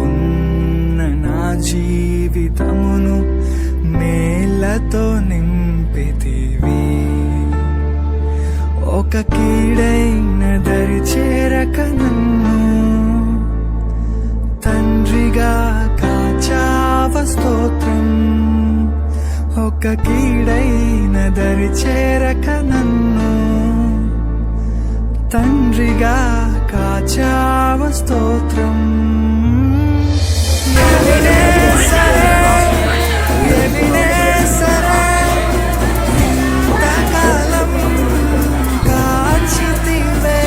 ఉన్న నా జీవితమును మేళ్లతో నింపితివి. ఒక కీడైన దరి చేరక నన్ను తండ్రిగా కాచావ స్తోత్రం. ఒక కీడైన దరి చేరక నన్ను తండ్రిగా కాచావ స్తోత్రం. ఇంతకాలం కాచితివే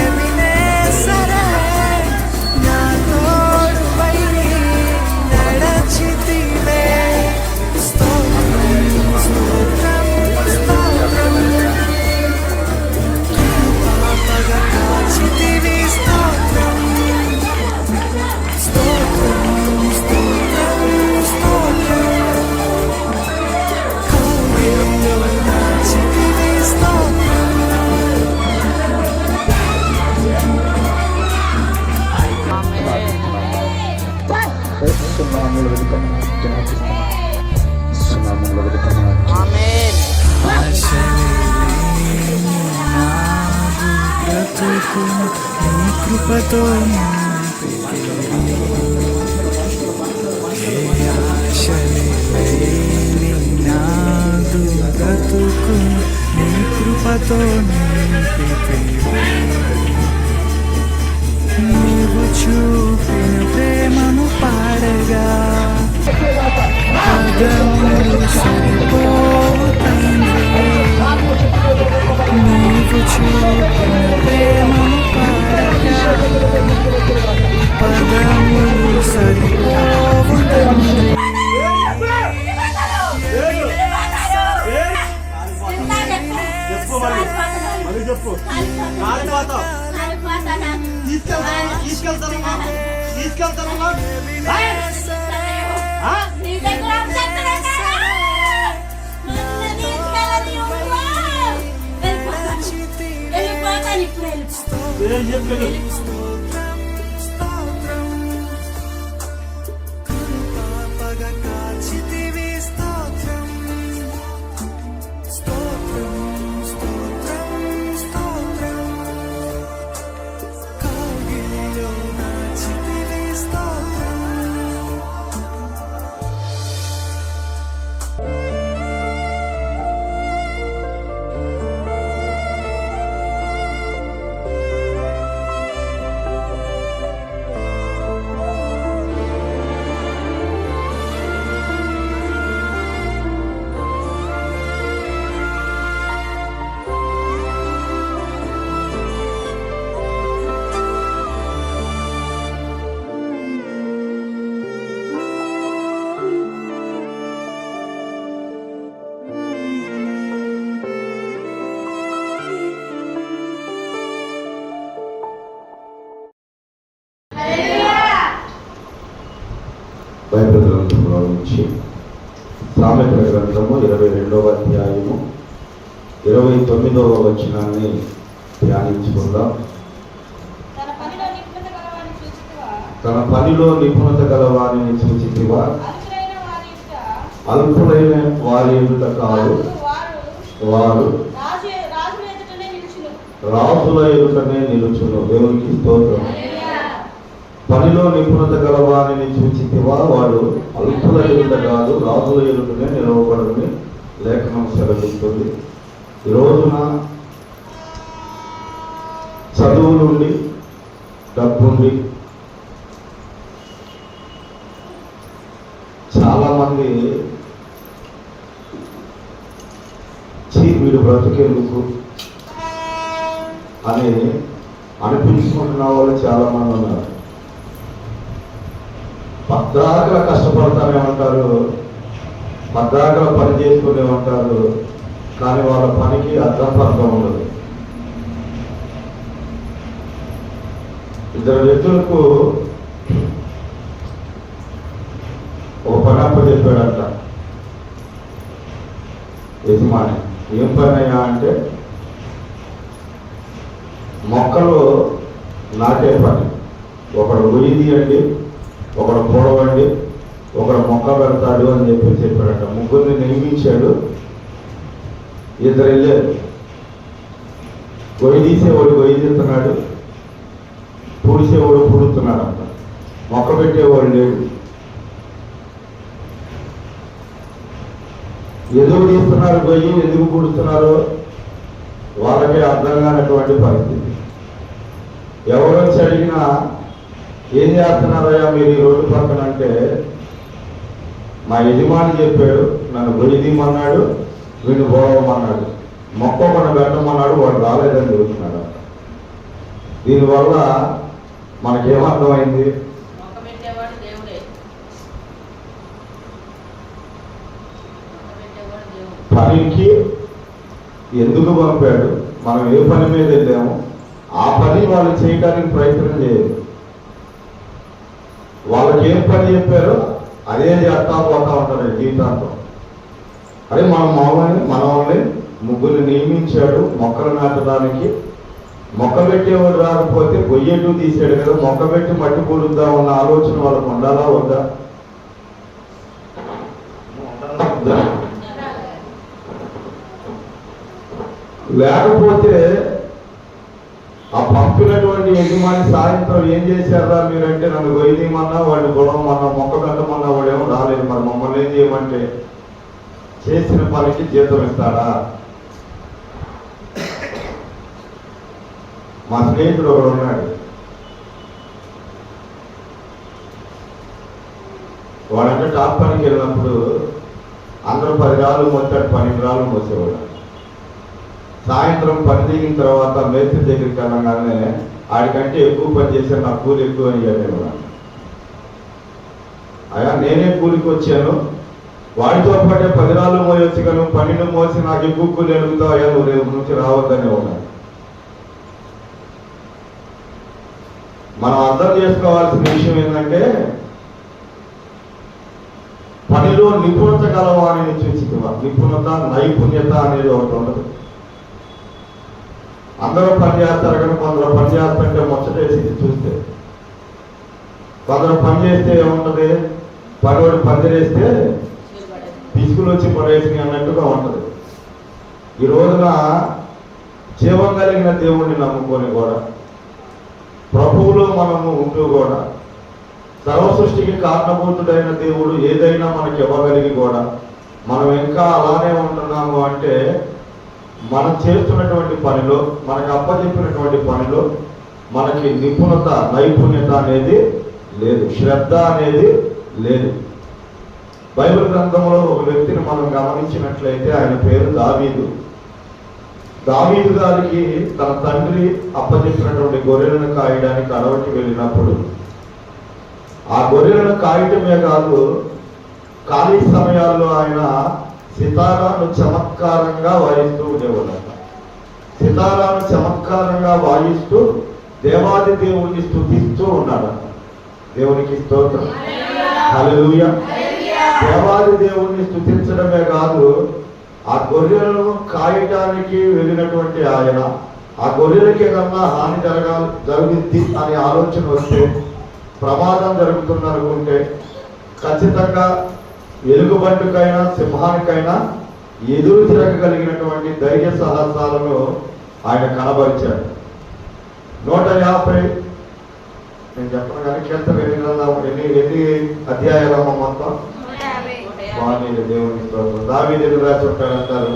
ఎబినేసరే, నా తోడువై నడచితివే. స్తోత్రం స్తోత్రం స్తోత్రం, పాపగా కాచితివి. స్తోత్రం స్తోత్రం స్తోత్రం స్తోత్రం, కౌగిలిలో దాచితివి. స్తోత్రం బ్రతుకు నీ కృపతో ఆశలేని నాదు బ్రతుకు నీ కృపతో నింపితివి. నీవు చూపిన ప్రేమను పాడగా పదములు సరిపోవు తండ్రి. నీవు చూపిన ప్రేమను పాడగా పదములు సరిపోవు తండ్రి. బైబిల్ గ్రంథంలో నుంచి సామెతల గ్రంథము 22వ అధ్యాయము 29వ వచనాన్ని ధ్యానించుకుందాం. తన పనిలో నిపుణత గల వారిని సూచితివా, అల్పులైన వారి ఎదుట కాదు, వారు రాజుల ఎదుటనే నిలుచును. దేవునికి స్తోత్రం. పనిలో నిపుణత గల వారిని సూచితివా, వాడు అల్పుల ఎదుట కాదు, రాజుల ఎదుటనే నిలవబడని లేఖనం సెలవిస్తుంది. ఈ రోజున చదువు నుండి, డబ్బుండి చాలామంది వీడు బ్రతికేందుకు అని అనిపించుకుంటున్న వాళ్ళు చాలామంది ఉన్నారు. పద్దాకల కష్టపడతానే ఉంటారు, పద్దాకల పని చేసుకునే ఉంటారు, కానీ వాళ్ళ పనికి అర్థం ఉండదు. ఇద్దరు వ్యక్తులకు ఒక పని అప్పచెప్పాడంట యజమాని. ఏం పని అయ్యా అంటే, మొక్కలు నాటే పని. ఒకడు గొయ్యి తీయండి, ఒకడు పూడవండి, ఒకడు మొక్క పెడతాడు అని చెప్పాడట. ముగ్గురిని నియమించాడు. ఇద్దరు వెళ్ళారు. గొయ్యి తీసేవాడు గొయ్యి తీస్తున్నాడు, పూడిసేవాడు పూడుతున్నాడు అంట. మొక్క పెట్టేవాడు లేడు. ఎందుకు తీస్తున్నారు గొయ్యి, ఎందుకు పూడుతున్నారు వాళ్ళకే అర్థం కానటువంటి పరిస్థితి. ఎవరు వచ్చి అడిగినా ఏం చేస్తున్నారయ్యా మీరు ఈ రోడ్డు పక్కన అంటే, మా యజమాని చెప్పాడు, నన్ను గొయ్యి తీయమన్నాడు, వీడిని పోవమన్నాడు, మొక్క మనం పెట్టమన్నాడు, వాడు రాలేదని చెబుతున్నాడు. దీనివల్ల మనకేమర్థమైంది? పనికి ఎందుకు పంపాడు, మనం ఏ పని మీద వెళ్ళాము ఆ పని వాళ్ళు చేయడానికి ప్రయత్నం చేయరు. వాళ్ళకి ఏం పని చెప్పారో అదే చేస్తా పోతా ఉంటారు జీవితాంతం. అదే మనల్ని ముగ్గురు నియమించాడు మొక్కలు నాటడానికి. మొక్క పెట్టేవాడు రాకపోతే గొయ్యేటు తీసాడు కదా, మొక్క పెట్టి మట్టి పూడుద్దాం అన్న ఆలోచన వాళ్ళకు ఉండాలా వద్దా? లేకపోతే ఆ పంపినటువంటి యజమాని సాయంత్రం ఏం చేశారా మీరంటే, నన్ను గొయ్యి తీయమన్నా, వాడిని గొడవమన్నా, మొక్క పెట్టమన్నా, వాడేమో రాలేదు, మరి మమ్మల్ని ఏం చేయమంటే చేసిన పనికి జీతం ఇస్తాడా? మా స్నేహితుడు ఒకడు ఉన్నాడు. వాడంటే టాప్ పనికి వెళ్ళినప్పుడు అందరూ 10 రాళ్ళు మోస్తాడు, 12 రాళ్ళు మోసేవాడు. సాయంత్రం పని దిగిన తర్వాత మేస్త్రి దగ్గరికి వెళ్ళగానే ఆడికంటే ఎక్కువ పని చేశాను, నా కూలి ఎక్కువ అని చెప్పాను. అయ్యా నేనే కూలికి వచ్చాను, వాడితో పాటే 10 రాళ్ళు మోయొచ్చు కానీ 12 మోసి నాకు ఎక్కువ కూలి అడుగుతావు, అయ్యా నువ్వు రేపు నుంచి రావద్దనే ఉన్నాను. మనం అర్థం చేసుకోవాల్సిన విషయం ఏంటంటే, పనిలో నిపుణత గలవాణిని చూసి, నిపుణత నైపుణ్యత అనేది ఒకటి ఉండదు. అందరూ పని చేస్తారు కానీ కొందరు పని చేస్తుంటే ముచ్చటేసి చూస్తే, కొందరు పని చేస్తే ఏముంటది, పనివాడు పందిరేస్తే పిసుకులు వచ్చి పడేసి అన్నట్టుగా ఉంటది. ఈ రోజున జీవం కలిగిన దేవుణ్ణి నమ్ముకొని కూడా, ప్రభువులో మనము ఉంటూ కూడా, సర్వ సృష్టికి కారణభూతుడైన దేవుడు ఏదైనా మనకి ఇవ్వగలిగి కూడా మనం ఇంకా అలానే ఉంటున్నాము అంటే, మనం చేస్తున్నటువంటి పనిలో, మనకు అప్పచెప్పినటువంటి పనిలో మనకి నిపుణత నైపుణ్యత అనేది లేదు, శ్రద్ధ అనేది లేదు. బైబిల్ గ్రంథంలో ఒక వ్యక్తిని మనం గమనించినట్లయితే ఆయన పేరు దావీదు. దావీదు గారికి తన తండ్రి అప్పచెప్పినటువంటి గొర్రెలను కాయడానికి అడవికి వెళ్ళినప్పుడు, ఆ గొర్రెలను కాయటమే కాదు, ఖాళీ సమయాల్లో ఆయన సితారాను చమత్కారంగా వాయిస్తూ ఉండేవాడట. సితారాను చమత్కారంగా వాయిస్తూ దేవాది దేవుణ్ణి స్తుతిస్తూ ఉన్నాడట. దేవునికి స్తోత్రం, హల్లెలూయా. దేవాది దేవుణ్ణి స్తుతించడమే కాదు, ఆ గొర్రెలను కాయటానికి వెళ్ళినటువంటి ఆయన, ఆ గొర్రెలకి ఏదన్నా హాని జరుగుద్ది అనే ఆలోచన వస్తే, ప్రమాదం జరుగుతుందనుకుంటే ఖచ్చితంగా ఎలుగుబంటుకైనా సింహానికైనా ఎదురు తిరగగలిగినటువంటి ధైర్య సాహసాలను ఆయన కనబరిచాడు. 150 నేను చెప్పను కానీ కీర్తన ఎన్ని అధ్యాయాలమ్మ మొత్తం? బాగా దేవుని స్తోత్రం. దావీదు ఎదురు రాసి ఉంటాడంటారు.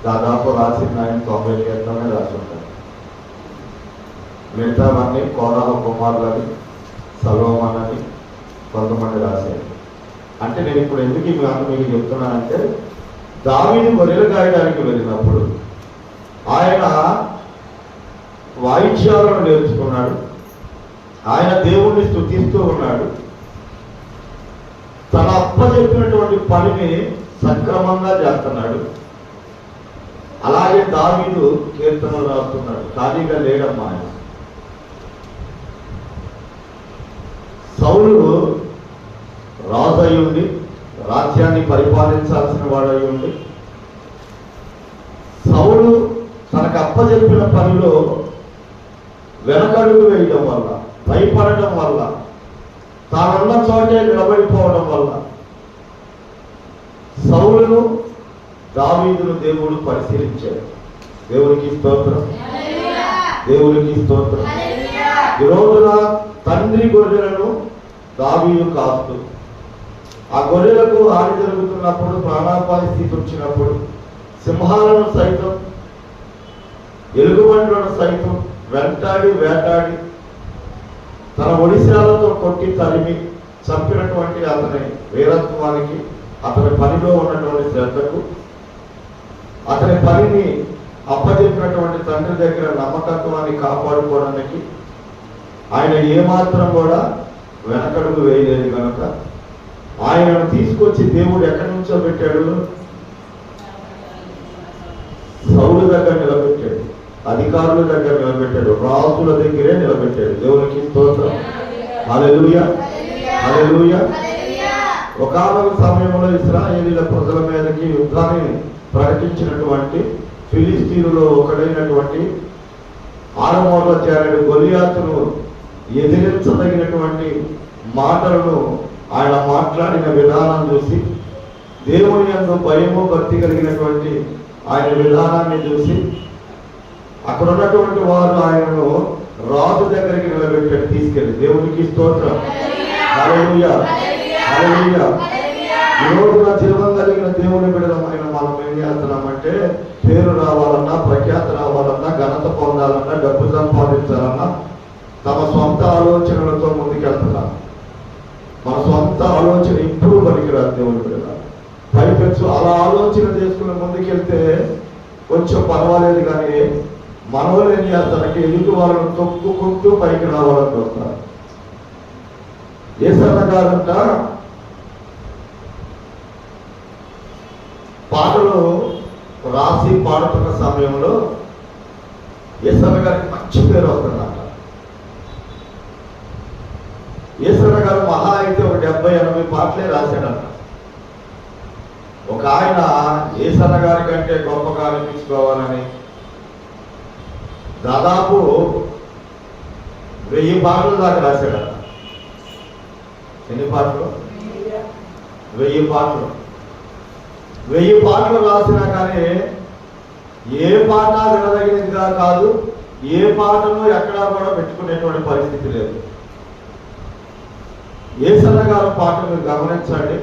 దాదాపు రాసిన ఆయన 90 కీర్తనే రాసి ఉంటారు. మిగతావన్నీ కోరాహ కుమారులని, సలోమన్ అని కొంతమంది రాశారు. అంటే నేను ఇప్పుడు ఎందుకు మీకు చెప్తున్నానంటే, దావీదు గొర్రెలు కాయడానికి వెళ్ళినప్పుడు ఆయన వాయిద్యాలను నేర్చుకున్నాడు, ఆయన దేవుణ్ణి స్తుతిస్తూ ఉన్నాడు, తన అప్పచెప్పినటువంటి పనిని సక్రమంగా చేస్తున్నాడు. అలాగే దావీదు కీర్తనలు రాస్తున్నాడు, ఖాళీగా లేడమ్మా ఆయన. సౌలు రాజు అయి ఉండి, రాజ్యాన్ని పరిపాలించాల్సిన వాడు అయి ఉండి, సౌలు తనకు అప్పచెప్పిన పనిలో వెనకడుగు వేయడం వల్ల, భయపడటం వల్ల, తానున్న చోటే నిలబడిపోవడం వల్ల సౌలును దావీదును దేవుడు పరిశీలించాడు. దేవునికి స్తోత్రం, దేవునికి స్తోత్రం. ఈ రోజున తండ్రి గొర్రెలను దావీదు కాస్తూ, ఆ గొర్రెలకు హాని జరుగుతున్నప్పుడు, ప్రాణాపాయ స్థితి వచ్చినప్పుడు సింహాలను సైతం, ఎలుగుబంట్లను సైతం వెంటాడి వేటాడి తన ఒడిశాలతో కొట్టి తరిమి చంపినటువంటి అతని వీరత్వానికి, అతని పనిలో ఉన్నటువంటి శ్రద్ధకు, అతని పనిని అప్పచెప్పినటువంటి తండ్రి దగ్గర నమ్మకత్వాన్ని కాపాడుకోవడానికి ఆయన ఏమాత్రం కూడా వెనకడుగు వేయలేదు కనుక ఆయనను తీసుకొచ్చి దేవుడు ఎక్కడి నుంచో పెట్టాడు? సౌలు దగ్గర నిలబెట్టాడు, అధికారుల దగ్గర నిలబెట్టాడు, రాజుల దగ్గరే నిలబెట్టాడు. దేవునికి స్తోత్రం, హల్లెలూయా, హల్లెలూయా. ఒకానొక సమయంలో ఇశ్రాయేలీయుల ప్రజల మీదకి యుద్ధాన్ని ప్రకటించినటువంటి ఫిలిస్తీనులో ఒకడైనటువంటి ఆరమోలో చేరడు గొలియాతును ఎదిరించదగినటువంటి మాటలను ఆయన మాట్లాడిన విధానం చూసి, దేవుని యందు భయము భక్తి కలిగినటువంటి ఆయన విధానాన్ని చూసి అక్కడ ఉన్నటువంటి వారు ఆయనను రాజు దగ్గరికి నిలబెట్టాడు, తీసుకెళ్ళి. దేవునికి స్తోత్రం, హల్లెలూయా, హల్లెలూయా. ఈ రోజున జీవం కలిగిన దేవుని బిడ్డలమైన మనం ఏం చేస్తున్నామంటే, పేరు రావాలన్నా, ప్రఖ్యాత రావాలన్నా, ఘనత పొందాలన్నా, డబ్బు సంపాదించాలన్నా తమ సొంత ఆలోచనలతో ముందుకెళ్తున్నారు. మన సొంత ఆలోచన ఇప్పుడు పనికిరాదు. దేవుని బిడ్డ పైపెచ్చు అలా ఆలోచన చేసుకుని ముందుకెళ్తే కొంచెం పర్వాలేదు, కానీ మనవలు ఏం చేస్తారంటే ఎదుటి వాళ్ళని తొక్కుకుంటూ పైకి రావాలని చూస్తారు. యేసన్న గారంట పాటలు రాసి పాడుతున్న సమయంలో యేసన్న గారికి మంచి పేరు వస్తుందంట. యేసన్న గారు మహా అయితే ఒక 70-80 పాటలే రాశాడంట. ఒక ఆయన యేసన్న గారి కంటే గొప్పగా అనిపించుకోవాలని దాదాపు 1000 పాటలు దాకా రాశాడంట. ఎన్ని పాటలు? 1000 పాటలు. 1000 పాటలు రాసినా కానీ ఏ పాట వినదగినదిగా కాదు, ఏ పాటను ఎక్కడా కూడా పెట్టుకునేటువంటి పరిస్థితి లేదు. యేసన్న గారి పాట మీరు గమనించండి,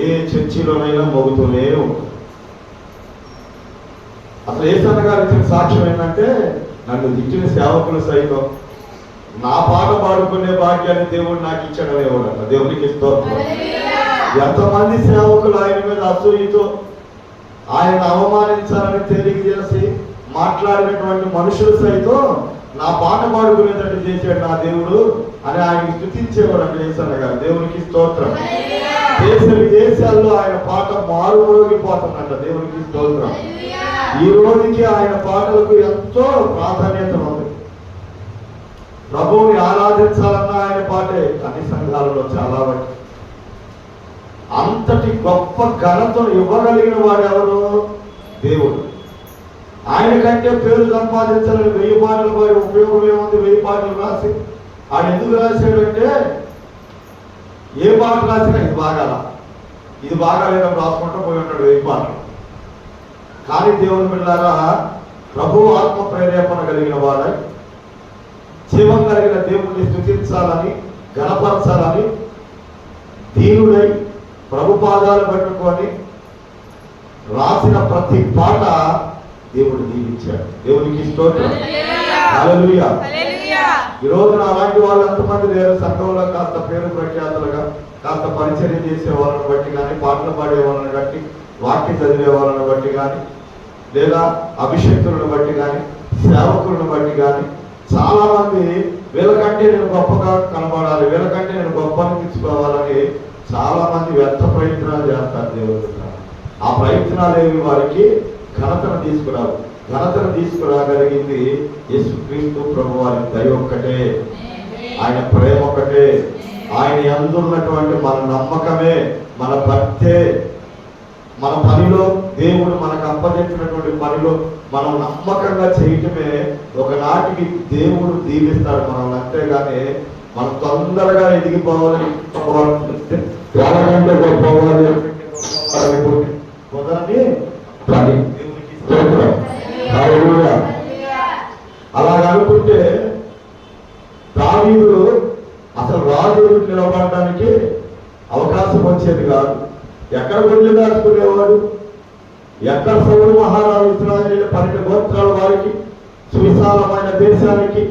ఏ చర్చిలోనైనా మోగుతూనే ఉంటుంది. అసలు యేసన్న గారు ఇచ్చిన సాక్ష్యం ఏంటంటే, నన్ను ఇచ్చిన సేవకులు సైతం నా పాట పాడుకునే భాగ్యాన్ని దేవుడు నాకు ఇచ్చాడని ఎవడట. దేవునికి స్తోత్రం. ఎంతమంది సేవకులు ఆయన మీద అసూయతో ఆయన అవమానించాలని తేలిక చేసి మాట్లాడినటువంటి మనుషులు సైతం నా పాట పాడుకునేటట్టు చేశాడు నా దేవుడు అని ఆయన స్తుతించేవాడు అంటే యేసన్న గారు. దేవునికి స్తోత్రం. దేశ విదేశాల్లో ఆయన పాట మారుమోగిపోతుందంట. దేవునికి స్తోత్రం. ఈ రోజుకి ఆయన పాటలకు ఎంతో ప్రాధాన్యత ఉంది. ప్రభువుని ఆరాధించాలన్న ఆయన పాటే అన్ని సంఘాలలో చాలా వరకు. అంతటి గొప్ప ఘనతను ఇవ్వగలిగిన వాడు ఎవరు? దేవుడు. ఆయన కంటే పేరు సంపాదించాలని 1000 పాటలు పాడి ఉపయోగం ఏముంది? 1000 పాటలు రాసి ఆయన ఎందుకు రాశాడంటే, ఏ పాట రాసినా ఇది బాగాల, ఇది బాగాలేదని రాసుకుంటూ పోయి ఉంటాడు 1000 పాటలు. కానీ దేవుని బిడ్డలారా, ప్రభు ఆత్మ ప్రేరేపణ కలిగిన వాడై జీవం కలిగిన దేవుడిని స్తుతించాలని, ఘనపరచాలని దీనుడై ప్రభు పాదాలు పట్టుకొని రాసిన ప్రతి పాట దేవుడు దీవించాడు. దేవునికి స్తోత్రం, హల్లెలూయా. ఈ రోజున అలాంటి వాళ్ళు ఎంతమంది లేరు సంఘంలో? కాస్త పేరు ప్రఖ్యాతులుగా, కాస్త పరిచయం చేసే వాళ్ళని బట్టి కానీ, పాటలు పాడే వాళ్ళని బట్టి, వాక్యం చదివే వాళ్ళని బట్టి కానీ, లేదా అభిషేకులను బట్టి కానీ, సేవకులను బట్టి కానీ చాలా మంది వీళ్ళకంటే నేను గొప్పగా కనబడాలి, వీళ్ళకంటే నేను గొప్ప అనిపించుకోవాలని చాలా మంది వ్యర్థ ప్రయత్నాలు చేస్తారు. దేవుడు ఆ ప్రయత్నాలు ఏవి వారికి ఘనతను తీసుకురావు. ఘనతను తీసుకురాగలిగింది యేసుక్రీస్తు ప్రభు వారి దయ ఒక్కటే, ఆయన ప్రేమ ఒక్కటే, ఆయన యందు ఉన్నటువంటి మన నమ్మకమే, మన భక్తే. మన పనిలో దేవుడు మనకు అప్పచెప్పినటువంటి పనిలో మనం నమ్మకంగా చేయటమే ఒకనాటికి దేవుడు దీవిస్తాడు మనల్ని. అంతేగాని మనం తొందరగా ఎదిగిపోవాలి, ఎవరికంటే గొప్పవాలి కుదరని పని. అలాగ అనుకుంటే దావీదు అసలు రాజు నిలబడడానికి అవకాశం వచ్చేది కాదు. ఎక్కడ గుళ్ళు దాచుకునేవాడు, ఎక్కడ సౌలు మహారాజు ఇశ్రాయేలు 12 గోత్రాల వారికి సువిశాలమైన దేశానికి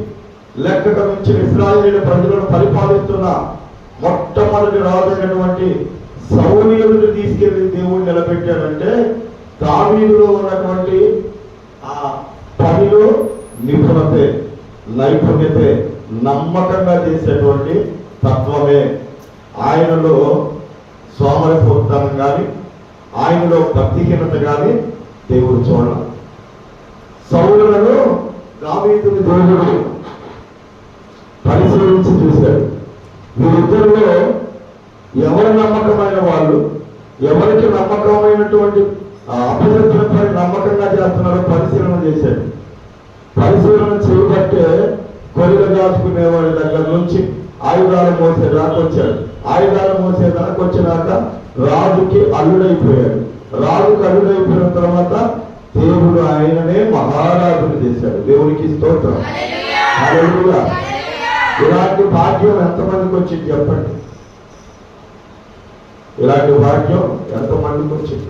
లెక్కకు మించిన ఇశ్రాయేలు ప్రజలను పరిపాలిస్తున్న మొట్టమొదటి రాజైనటువంటి సౌలుని తీసుకెళ్లి దేవుడు నిలబెట్టాడంటే దావీదులో ఉన్నటువంటి ఆ పనిలో నిపుణతే, నైపుణ్యతే, నమ్మకంగా చేసేటువంటి తత్వమే. ఆయనలో సోమరిపోతనం కానీ ఆయనలో భక్తిహీనత కానీ దేవుడు చూడాలి. సౌలులను దావీదుని దేవుడు పరిశీలించి చూశాడు. వీరిద్దరిలో ఎవరి నమ్మకమైన వాళ్ళు, ఎవరికి నమ్మకమైనటువంటి అభ్యర్థులపై నమ్మకంగా చేస్తున్నారో పరిశీలన చేశాడు. పరిశీలన చేయబట్టే గొర్రెలు దాచుకునేవాడి దగ్గర నుంచి ఆయుధాలు మోసేదాకా వచ్చాడు. ఆయుధాలు మోసేదాకా వచ్చినాక రాజుకి అల్లుడైపోయాడు. రాజుకి అల్లుడైపోయిన తర్వాత దేవుడు ఆయననే మహారాజుని చేశాడు. దేవునికి స్తోత్రం. హల్లెలూయా. ఇలాంటి భాగ్యం ఎంతమందికి వచ్చింది చెప్పండి? ఇలాంటి భాగ్యం ఎంతమందికి వచ్చింది?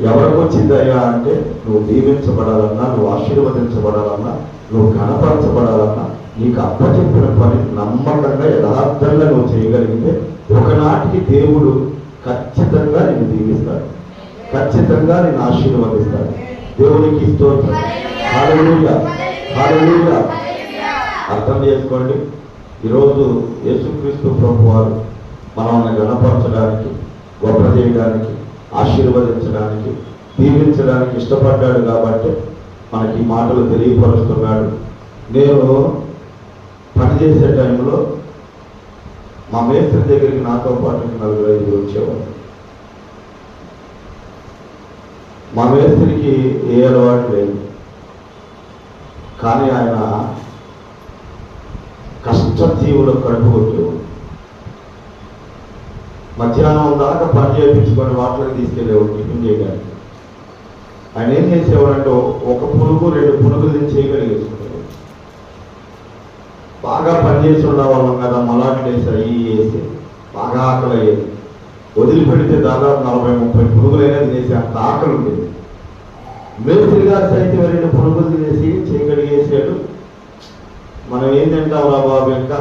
ఎవరికి వచ్చిందయ్యా అంటే, నువ్వు దీవించబడాలన్నా, నువ్వు ఆశీర్వదించబడాలన్నా, నువ్వు ఘనపరచబడాలన్నా, నీకు అప్పచెప్పిన పని నమ్మకంగా యథార్థంగా నువ్వు చేయగలిగితే ఒకనాటికి దేవుడు ఖచ్చితంగా నిన్ను దీవిస్తాడు, ఖచ్చితంగా నిన్ను ఆశీర్వదిస్తాడు. దేవునికి స్తోత్రం. హల్లెలూయా, హల్లెలూయా. అర్థం చేసుకోండి. ఈరోజు యేసుక్రీస్తు ప్రభు వారు మనల్ని ఘనపరచడానికి, గొప్ప చేయడానికి, ఆశీర్వదించడానికి, దీవించడానికి ఇష్టపడ్డాడు కాబట్టి మనకి ఈ మాటలు తెలియపరుస్తున్నాడు. నేను పనిచేసే టైంలో మా మేస్త్రి దగ్గరికి నాతో పాటు 4-5 వచ్చేవాడు. మా మేస్త్రికి ఏ అలవాటు లేదు, కానీ ఆయన కష్టజీవులకు కడుపు కొట్టేవాడు. మధ్యాహ్నం దాకా పని చేయించుకొని వాటికి తీసుకెళ్ళేవాడు టిఫిన్ చేయడానికి. ఆయన ఏం చేసేవాడంటే ఒక పునుగు 2 పునుగులు చేయగలిగేసుకునేవాడు. బాగా పనిచేసి ఉండేవాళ్ళం కదా, మలాంటి వేసి బాగా ఆకలి అయ్యేది. వదిలిపెడితే దాదాపు 40-30 పునుగులు అయినా తినేసి అంత ఆకలి ఉండేది. మేస్త్రి గారు సైతం 2 పునుగులు తినేసి చేయగలిగేసాడు. మనం ఏం తింటావురా బాబు ఇంకా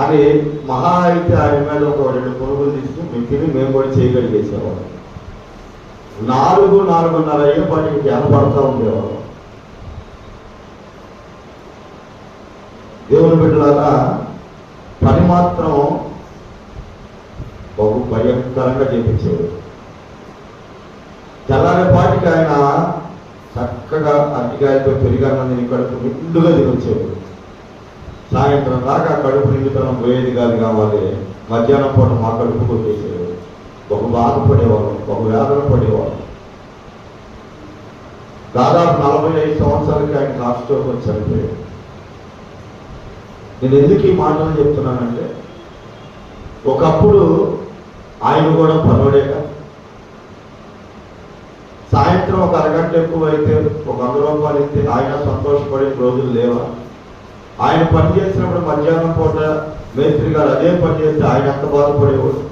అని మహా అయితే ఆయన మీద ఒక 2 పునుగులు తీసుకుని మేము తిని మేము కూడా చేయగలిగేసేవాళ్ళం. 4-4:30 అయ్యేపాటికి కనపడతా ఉండేవాళ్ళం. దేవుని బిడ్డలారా, పని మాత్రం బహు భయంకరంగా చేపించేవాడు. తెల్లారేపాటికి ఆయన చక్కగా అరటికాయతో పెరిగన్నం తిని కడుపు నిండుగా తినొచ్చేవాడు. సాయంత్రం దాకా కడుపు నిండుతనం పోయేది కావాలి. మధ్యాహ్నం పూట మా కడుపు కొట్టేసేవాడు. ఒక బాధపడేవాళ్ళం, ఒక వేదన పడేవాళ్ళం. దాదాపు 45 సంవత్సరాలకి ఆయన హార్ట్ స్ట్రోక్ వచ్చి చనిపోయాడు. నేను ఎందుకు ఈ మాటలు చెప్తున్నానంటే, ఒకప్పుడు ఆయన కూడా పనుడేగా. సాయంత్రం ఒక అరగంట ఎక్కువ అయితే ఒక 100 రూపాయలు ఇస్తే ఆయన సంతోషపడే రోజులు లేవా? ఆయన పని చేసినప్పుడు మధ్యాహ్నం పూట మేస్త్రి గారు అదే పని చేస్తే ఆయన ఎంత బాధపడేవాడు.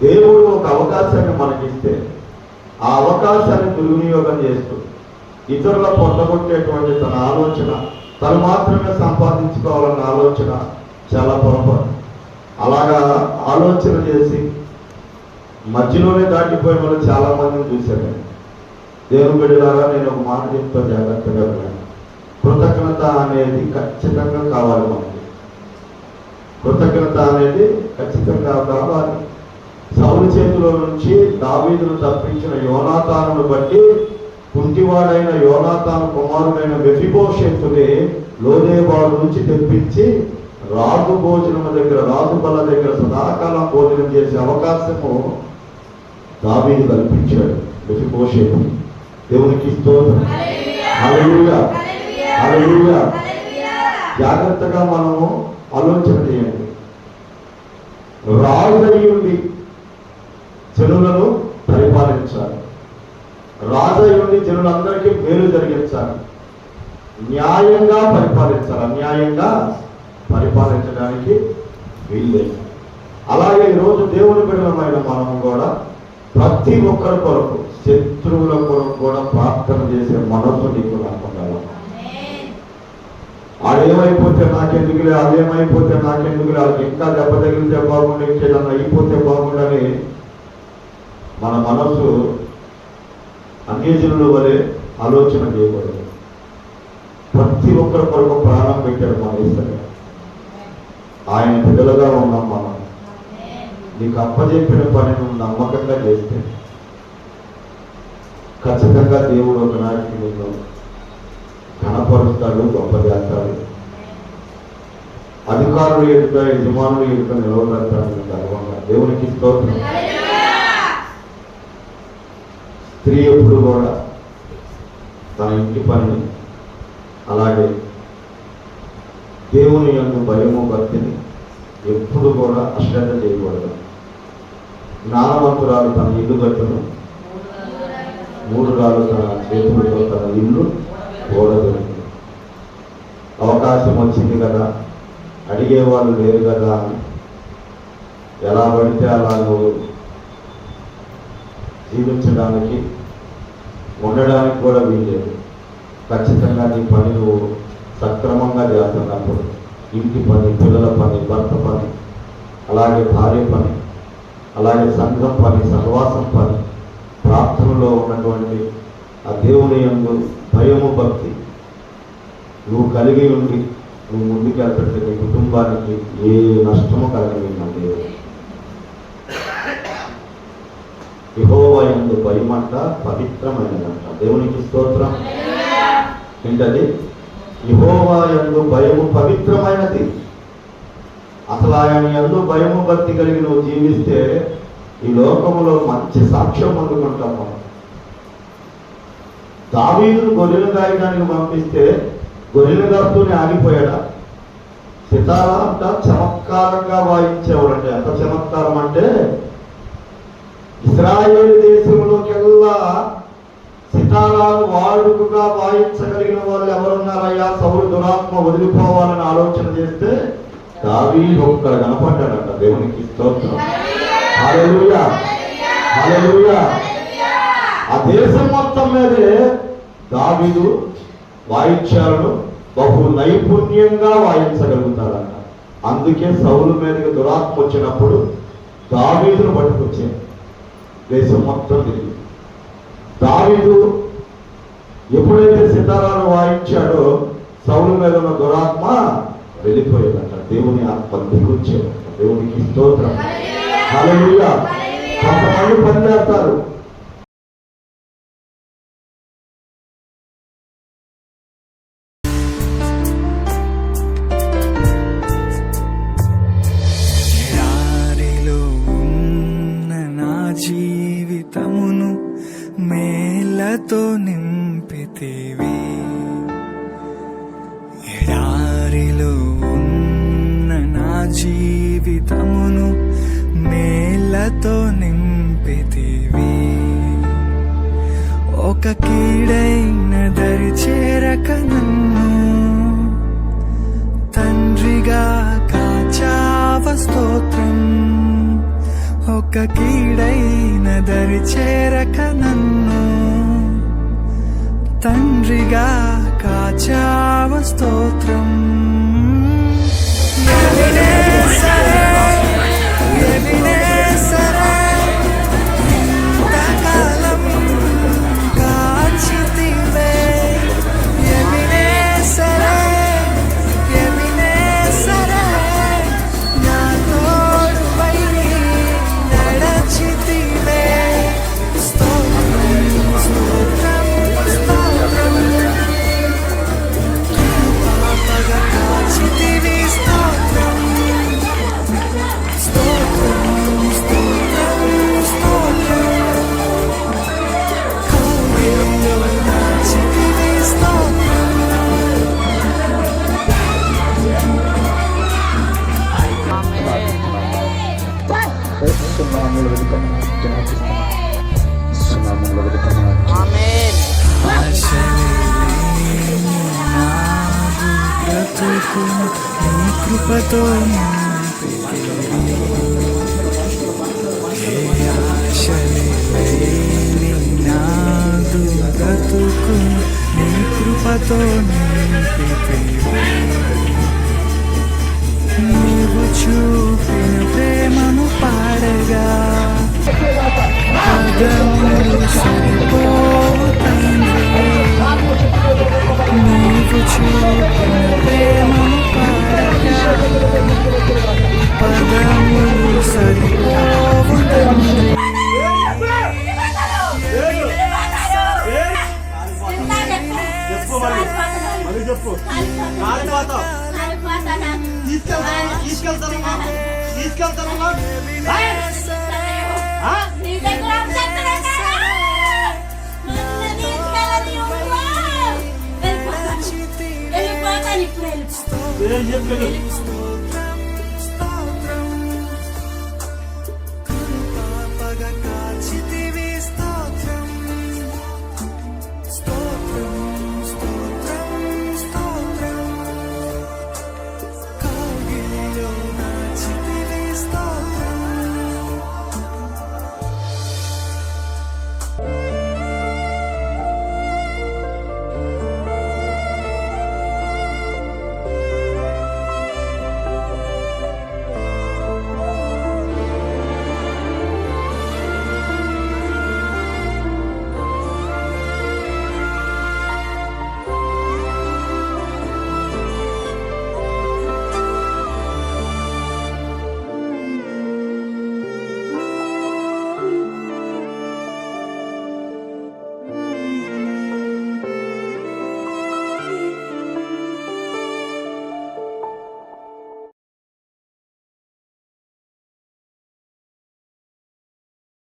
దేవుడు ఒక అవకాశాన్ని మనకిస్తే ఆ అవకాశాన్ని దుర్వినియోగం చేస్తూ ఇతరుల పొందగొట్టేటువంటి తన ఆలోచన, తను మాత్రమే సంపాదించుకోవాలన్న ఆలోచన చాలా పొరపాటు. అలాగా ఆలోచన చేసి మధ్యలోనే దాటిపోయిన వాళ్ళు చాలా మందిని చూశాను. దేవుని బిడ్డలారా, నేను ఒక మాట చెప్తా, జాగ్రత్తగా వినండి. కృతజ్ఞత అనేది ఖచ్చితంగా కావాలి మనకి. కృతజ్ఞత అనేది ఖచ్చితంగా కావాలి. సౌలు చేతిలో నుంచి దావీదును తప్పించిన యోనాతానును బట్టి కుంటివాడైన యోనాతాను కుమారుడైన మెఫీబోషెతుని లోదేబారు నుంచి తెప్పించి రాజు భోజనం దగ్గర, రాజు బల్ల దగ్గర సదాకాలం భోజనం చేసే అవకాశము దావీదు కల్పించాడు మెఫీబోషెతు. దేవునికి స్తోత్రం. హల్లెలూయా, హల్లెలూయా. జాగ్రత్తగా మనము ఆలోచన చేయండి. రాజయ్యుండి జనులను పరిపాలించాలి, రాజయ్యుండి జనులందరికీ మేలు జరిగించాలి, న్యాయంగా పరిపాలించాలి. అన్యాయంగా పరిపాలించడానికి వీల్లేదు. అలాగే ఈరోజు దేవుని బిడ్డలమైన మనము కూడా ప్రతి ఒక్కరి కొరకు, శత్రువుల కొరకు కూడా ప్రార్థన చేసే మనసు నీకు నాకు ఉండాలి. ఆడేమైపోతే నాకెందుకులే, అదేమైపోతే నాకెందుకులే, వాళ్ళకి ఇంకా దెబ్బ తగిలితే బాగుండి, ఇంకేదన్నా అయిపోతే బాగుండని మన మనసు అన్యజనుల వలె ఆలోచన చేయకూడదు. ప్రతి ఒక్కరి కొరకు ప్రాణం పెట్టాడు మన యేసయ్య. ఆయన బిడ్డలుగా ఉన్నాం మనం. నీకు అప్పచెప్పిన పని నువ్వు నమ్మకంగా చేస్తే ఖచ్చితంగా దేవుడు ఒకనాటికి నిన్ను ఘనపరుస్తాడు, గొప్ప చేస్తాడు. అధికారులు ఎదుట, యజమానులు ఎదుట నిలవబడతాడు గర్వంగా. దేవునికి స్తోత్రం. స్త్రీ ఎప్పుడు కూడా తన ఇంటి పనిని, అలాగే దేవుని యందు భయము భక్తిని ఎప్పుడు కూడా అశ్రద్ధ చేయకూడదు. జ్ఞానవంతురాలు తన ఇల్లు కట్టును, మూఢురాలు తన చేతులతో తన ఇల్లు ఓడదొరికి. అవకాశం వచ్చింది కదా, అడిగేవాళ్ళు లేరు కదా అని ఎలా పడితే అలా నువ్వు జీవించడానికి, ఉండడానికి కూడా వీల్లేదు. ఖచ్చితంగా నీ పని నువ్వు సక్రమంగా చేస్తున్నప్పుడు, ఇంటి పని, పిల్లల పని, భర్త పని, అలాగే భార్య పని, అలాగే సంఘం పని, సహవాసం పని, ప్రార్థనలో ఉన్నటువంటి ఆ దేవుని యందు భయము భక్తి నువ్వు కలిగి ఉండి నువ్వు ముందుకెళ్తుంటే నీ కుటుంబానికి ఏ నష్టము కలగలేదు. దేవుడు యెహోవా యందు భయమంట పవిత్రమైనదంట. దేవునికి స్తోత్రం. ఏంటది? యెహోవా యందు భయము పవిత్రమైనది. అసలు ఆయన యందు భయము భక్తి కలిగి నువ్వు జీవిస్తే ఈ లోకములో మంచి సాక్ష్యం అందుకుంటాం మనం. దావీదును గొర్రెలు గాయడానికి పంపిస్తే గొర్రెలు గాస్తూనే ఆగిపోయాడా? సితారా అంట చమత్కారంగా వాయించేవాడంటే, ఎంత చమత్కారం అంటే ఇశ్రాయేలు దేశంలోకెల్లా సితారాను వాడుకగా వాయించగలిగిన వాళ్ళు ఎవరున్నారయ్యా? సౌలు దురాత్మ వదిలిపోవాలని ఆలోచన చేస్తే దావీదు ఒక్కడ కనపడ్డాడంట. దేవునికి స్తోత్రం. హల్లెలూయా, హల్లెలూయా. ఆ దేశం మొత్తం మీదే దావీదు వాయిద్యాలను బహు నైపుణ్యంగా వాయించగలుగుతాడంట. అందుకే సౌలు మీదకి దురాత్మ వచ్చినప్పుడు దావీదును పట్టుకొచ్చాడు. దేశం మొత్తం తిరిగి దావీదు ఎప్పుడైతే సితారాను వాయించాడో సౌలు మీద ఉన్న దురాత్మ వెళ్ళిపోయేదంట. దేవుని ఆత్మ దిగొచ్చాడు. దేవునికి స్తోత్రం. హల్లెలూయా. కొంతమంది పని చేస్తారు, జీవితమును మేలతో నింపితివి. ఎడారిలో ఉన్న నా జీవితమును మేలతో నింపితివి. ఒక కీడైన దరి చేరక నన్ను తండ్రిగా కాచావ స్తోత్రం. ఒక కీడైన దరి చేరక నన్ను తండ్రిగా కాచావ స్తోత్రం. ఎబినేజరే, ఎబినేజరే, ఇంతకాలం కాచితివే. ఎబినేజరే, ఎబినేజరే, నా తోడువై నడచితివే. స్తోత్రం, స్తోత్రం, స్తోత్రం. పాపగా కాచితివి. స్తోత్రం. సునామంలో వెళ్తామని జ్ఞాపిస్తున్నాం. సునామంలో వెళ్తామని బ్రతుకు నీ కృపతో ఏ ఆశలే లేని నాదు బ్రతుకు నీ కృపతో నింపితివి. నీవు చూపిన ప్రేమను పాడగా పదములు సరిపోవు తండ్రి. నీవు చూపిన ప్రేమను పాడగా పదములు సరిపోవు తండ్రి. చెప్పు తీసుకెళ్తానమ్మా వెళ్ళిపోతాను ఇప్పుడు ఏం చెప్పలేదు